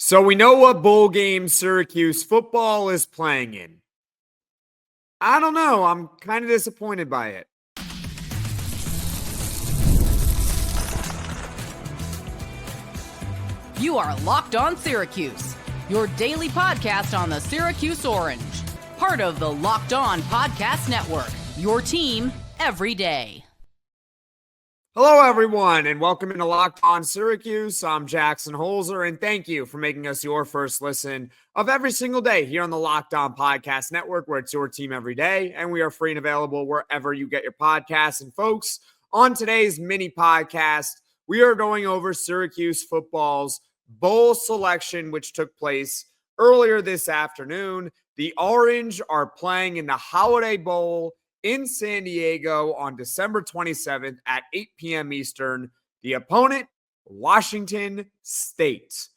So we know what bowl game Syracuse football is playing in. I don't know. I'm kind of disappointed by it. You are Locked On Syracuse, your daily podcast on the Syracuse Orange. Part of the Locked On Podcast Network, your team every day. Hello, everyone, and welcome into Locked On Syracuse. I'm Jackson Holzer, and thank you for making us your first listen of every single day here on the Locked On Podcast Network, where it's your team every day, and we are free and available wherever you get your podcasts. And folks, on today's mini podcast, we are going over Syracuse football's bowl selection, which took place earlier this afternoon. The Orange are playing in the Holiday Bowl in San Diego on December 27th at 8 p.m. Eastern. The opponent, Washington State.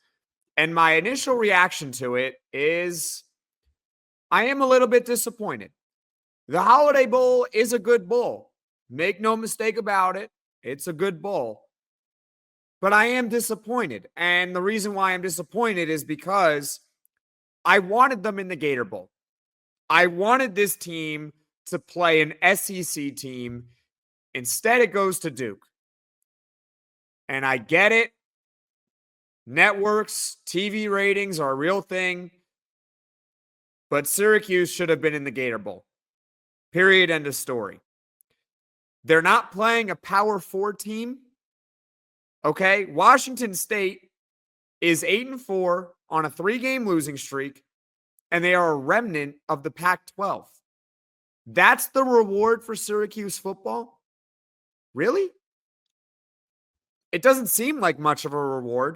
And my initial reaction to it is I am a little bit disappointed. The Holiday Bowl is a good bowl. Make no mistake about it. It's a good bowl. But I am disappointed. And the reason why I'm disappointed is because I wanted them in the Gator Bowl. I wanted this team to play an SEC team. Instead, it goes to Duke. And I get it. Networks, TV ratings are a real thing. But Syracuse should have been in the Gator Bowl. Period. End of story. They're not playing a Power 4 team. Okay? Washington State is 8-4 on a 3-game losing streak, and they are a remnant of the Pac-12. That's the reward for Syracuse football? Really? It doesn't seem like much of a reward.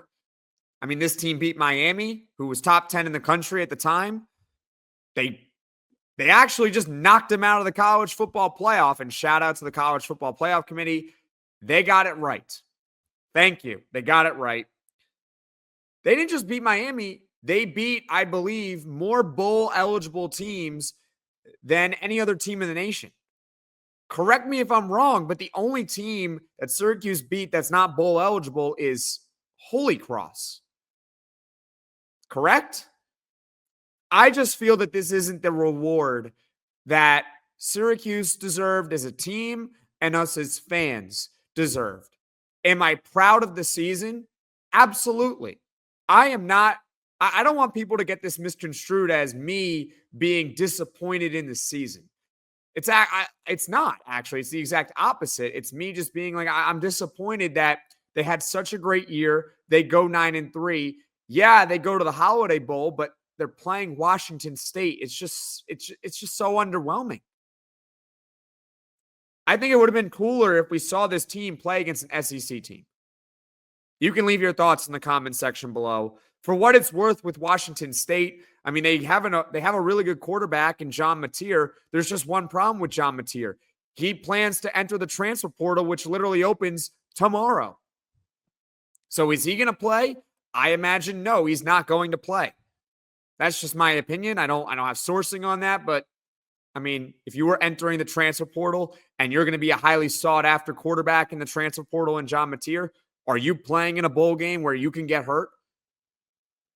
I mean, this team beat Miami, who was top 10 in the country at the time. They actually just knocked them out of the college football playoff, and shout out to the college football playoff committee. They got it right. Thank you. They got it right. They didn't just beat Miami. They beat, I believe, more bowl-eligible teams than any other team in the nation. Correct me if I'm wrong, but the only team that Syracuse beat that's not bowl eligible is Holy Cross. Correct? I just feel that this isn't the reward that Syracuse deserved as a team and us as fans deserved. Am I proud of the season? Absolutely. I am not. I don't want people to get this misconstrued as me being disappointed in the season. It's not, actually. It's the exact opposite. It's me just being like, I'm disappointed that they had such a great year. They go 9-3. Yeah, they go to the Holiday Bowl, but they're playing Washington State. It's just so underwhelming. I think it would have been cooler if we saw this team play against an SEC team. You can leave your thoughts in the comment section below. For what it's worth with Washington State, I mean, they have a really good quarterback in John Mateer. There's just one problem with John Mateer. He plans to enter the transfer portal, which literally opens tomorrow. So is he going to play? I imagine no, he's not going to play. That's just my opinion. I don't have sourcing on that, but I mean, if you were entering the transfer portal and you're going to be a highly sought after quarterback in the transfer portal in John Mateer, are you playing in a bowl game where you can get hurt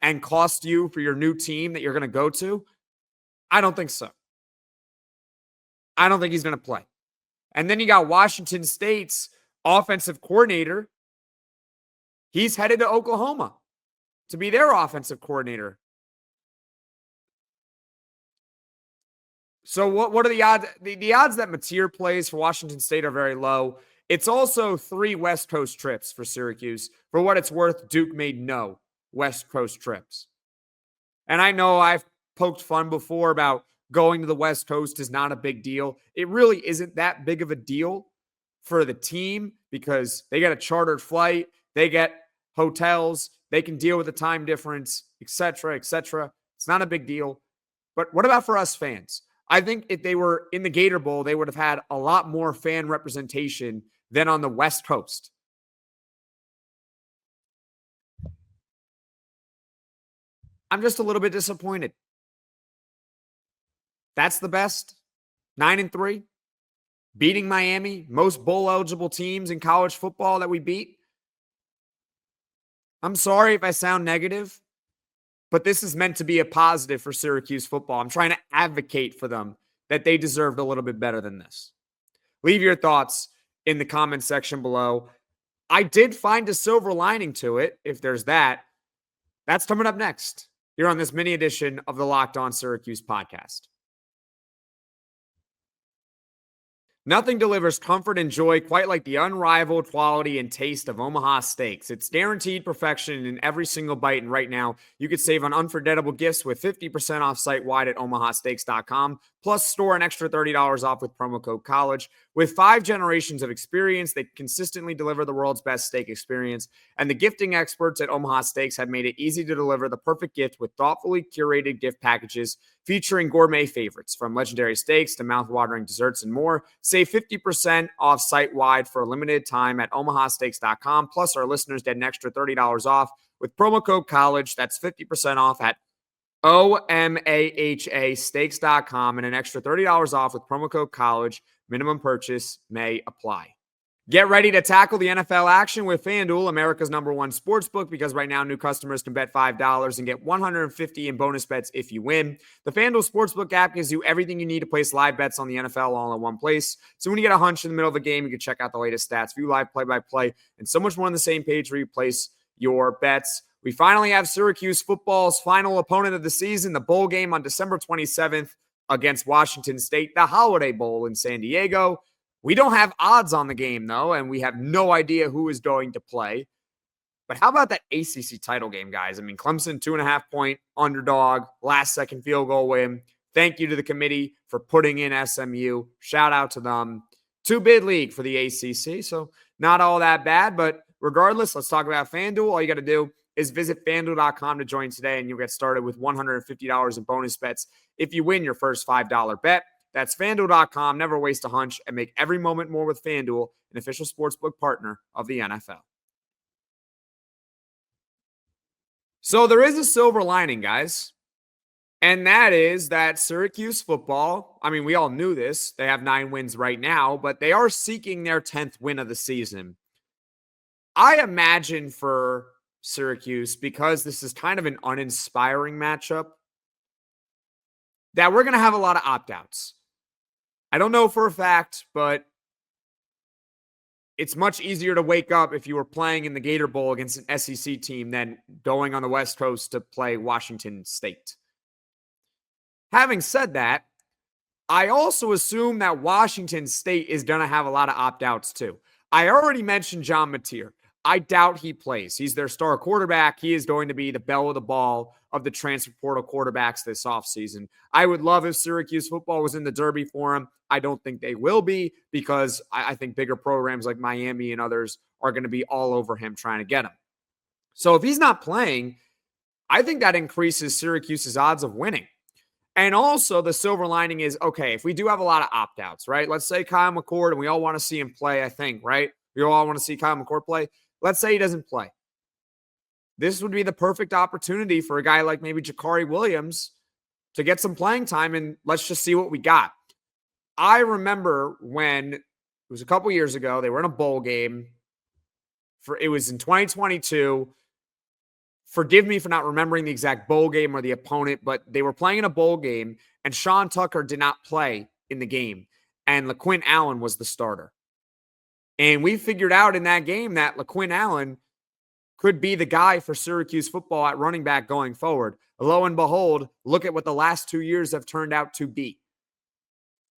and cost you for your new team that you're going to go to? I don't think so. I don't think he's going to play. And then you got Washington State's offensive coordinator. He's headed to Oklahoma to be their offensive coordinator. So what are the odds? The odds that Mateer plays for Washington State are very low. It's also 3 West Coast trips for Syracuse. For what it's worth, Duke made no West Coast trips. And I know I've poked fun before about going to the West Coast is not a big deal. It really isn't that big of a deal for the team because they get a chartered flight, they get hotels, they can deal with the time difference, etc., etc. It's not a big deal. But what about for us fans? I think if they were in the Gator Bowl, they would have had a lot more fan representation than on the West Coast. I'm just a little bit disappointed. That's the best. 9-3. Beating Miami, most bowl-eligible teams in college football that we beat. I'm sorry if I sound negative. but this is meant to be a positive for Syracuse football. I'm trying to advocate for them that they deserved a little bit better than this. Leave your thoughts in the comment section below. I did find a silver lining to it, if there's that. That's coming up next here on this mini edition of the Locked On Syracuse podcast. Nothing delivers comfort and joy quite like the unrivaled quality and taste of Omaha Steaks. It's guaranteed perfection in every single bite, and right now you could save on unforgettable gifts with 50% off site-wide at omahasteaks.com, plus store an extra $30 off with promo code COLLEGE. With 5 generations of experience, they consistently deliver the world's best steak experience, and the gifting experts at Omaha Steaks have made it easy to deliver the perfect gift with thoughtfully curated gift packages featuring gourmet favorites, from legendary steaks to mouth-watering desserts and more. Save 50% off site-wide for a limited time at omahasteaks.com, plus our listeners get an extra $30 off with promo code COLLEGE. That's 50% off at omahasteaks.com and an extra $30 off with promo code COLLEGE. Minimum purchase may apply. Get ready to tackle the NFL action with FanDuel, America's #1 sportsbook, because right now new customers can bet $5 and get $150 in bonus bets if you win. The FanDuel Sportsbook app gives you everything you need to place live bets on the NFL all in one place. So when you get a hunch in the middle of a game, you can check out the latest stats, view live play-by-play, and so much more on the same page where you place your bets. We finally have Syracuse football's final opponent of the season, the bowl game on December 27th against Washington State, the Holiday Bowl in San Diego. We don't have odds on the game, though, and we have no idea who is going to play. But how about that ACC title game, guys? I mean, Clemson, 2.5-point underdog, last-second field goal win. Thank you to the committee for putting in SMU. Shout out to them. 2-bid league for the ACC, so not all that bad. But regardless, let's talk about FanDuel. All you got to do is visit FanDuel.com to join today, and you'll get started with $150 in bonus bets if you win your first $5 bet. That's FanDuel.com. Never waste a hunch and make every moment more with FanDuel, an official sportsbook partner of the NFL. So there is a silver lining, guys, and that is that Syracuse football, I mean, we all knew this. They have 9 wins right now, but they are seeking their 10th win of the season. I imagine for Syracuse, because this is kind of an uninspiring matchup, that we're going to have a lot of opt-outs. I don't know for a fact, but it's much easier to wake up if you were playing in the Gator Bowl against an SEC team than going on the West Coast to play Washington State. Having said that, I also assume that Washington State is going to have a lot of opt-outs too. I already mentioned John Mateer. I doubt he plays. He's their star quarterback. He is going to be the belle of the ball of the transfer portal quarterbacks this offseason. I would love if Syracuse football was in the Derby for him. I don't think they will be, because I think bigger programs like Miami and others are going to be all over him trying to get him. So if he's not playing, I think that increases Syracuse's odds of winning. And also the silver lining is, okay, if we do have a lot of opt-outs, right? Let's say Kyle McCord, and we all want to see him play, I think, right? We all want to see Kyle McCord play. Let's say he doesn't play. This would be the perfect opportunity for a guy like maybe Jakari Williams to get some playing time, and let's just see what we got. I remember when it was a couple years ago, they were in a bowl game. It was in 2022. Forgive me for not remembering the exact bowl game or the opponent, but they were playing in a bowl game, and Sean Tucker did not play in the game, and LaQuinn Allen was the starter. And we figured out in that game that LaQuinn Allen could be the guy for Syracuse football at running back going forward. Lo and behold, look at what the last 2 years have turned out to be.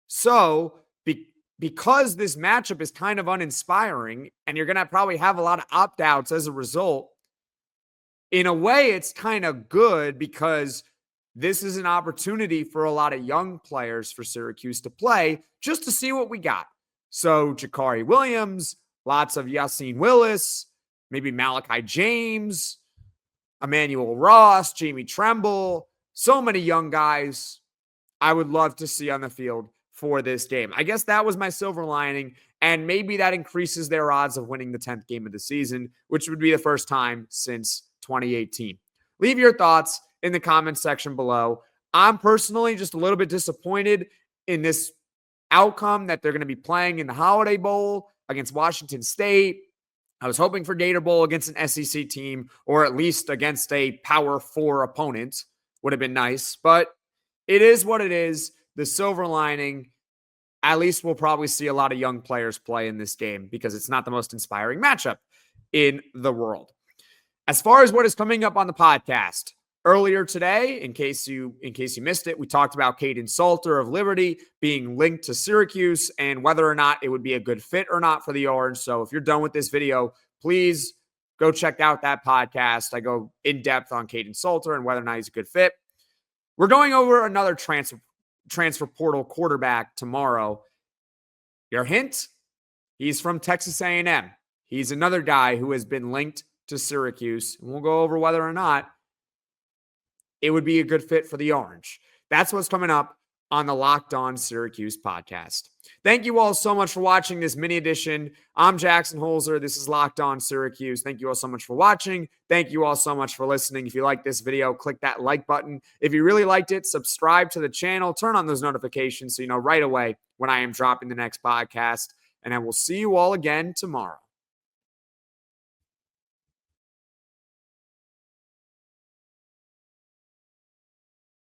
So because this matchup is kind of uninspiring, and you're going to probably have a lot of opt-outs as a result, in a way it's kind of good, because this is an opportunity for a lot of young players for Syracuse to play just to see what we got. So Jakari Williams, lots of Yassine Willis, maybe Malachi James, Emanuel Ross, Jamie Tremble, so many young guys I would love to see on the field for this game. I guess that was my silver lining, and maybe that increases their odds of winning the 10th game of the season, which would be the first time since 2018. Leave your thoughts in the comments section below. I'm personally just a little bit disappointed in this outcome that they're going to be playing in the Holiday Bowl against Washington State. I was hoping for Gator Bowl against an SEC team, or at least against a Power 4 opponent. Would have been nice, but it is what it is. The silver lining, at least we'll probably see a lot of young players play in this game because it's not the most inspiring matchup in the world. As far as what is coming up on the podcast, earlier today, in case you missed it, we talked about Caden Salter of Liberty being linked to Syracuse and whether or not it would be a good fit or not for the Orange. So if you're done with this video, please go check out that podcast. I go in depth on Caden Salter and whether or not he's a good fit. We're going over another transfer portal quarterback tomorrow. Your hint? He's from Texas A&M. He's another guy who has been linked to Syracuse. We'll go over whether or not it would be a good fit for the Orange. That's what's coming up on the Locked On Syracuse podcast. Thank you all so much for watching this mini edition. I'm Jackson Holzer. This is Locked On Syracuse. Thank you all so much for watching. Thank you all so much for listening. If you like this video, click that like button. If you really liked it, subscribe to the channel. Turn on those notifications so you know right away when I am dropping the next podcast. And I will see you all again tomorrow.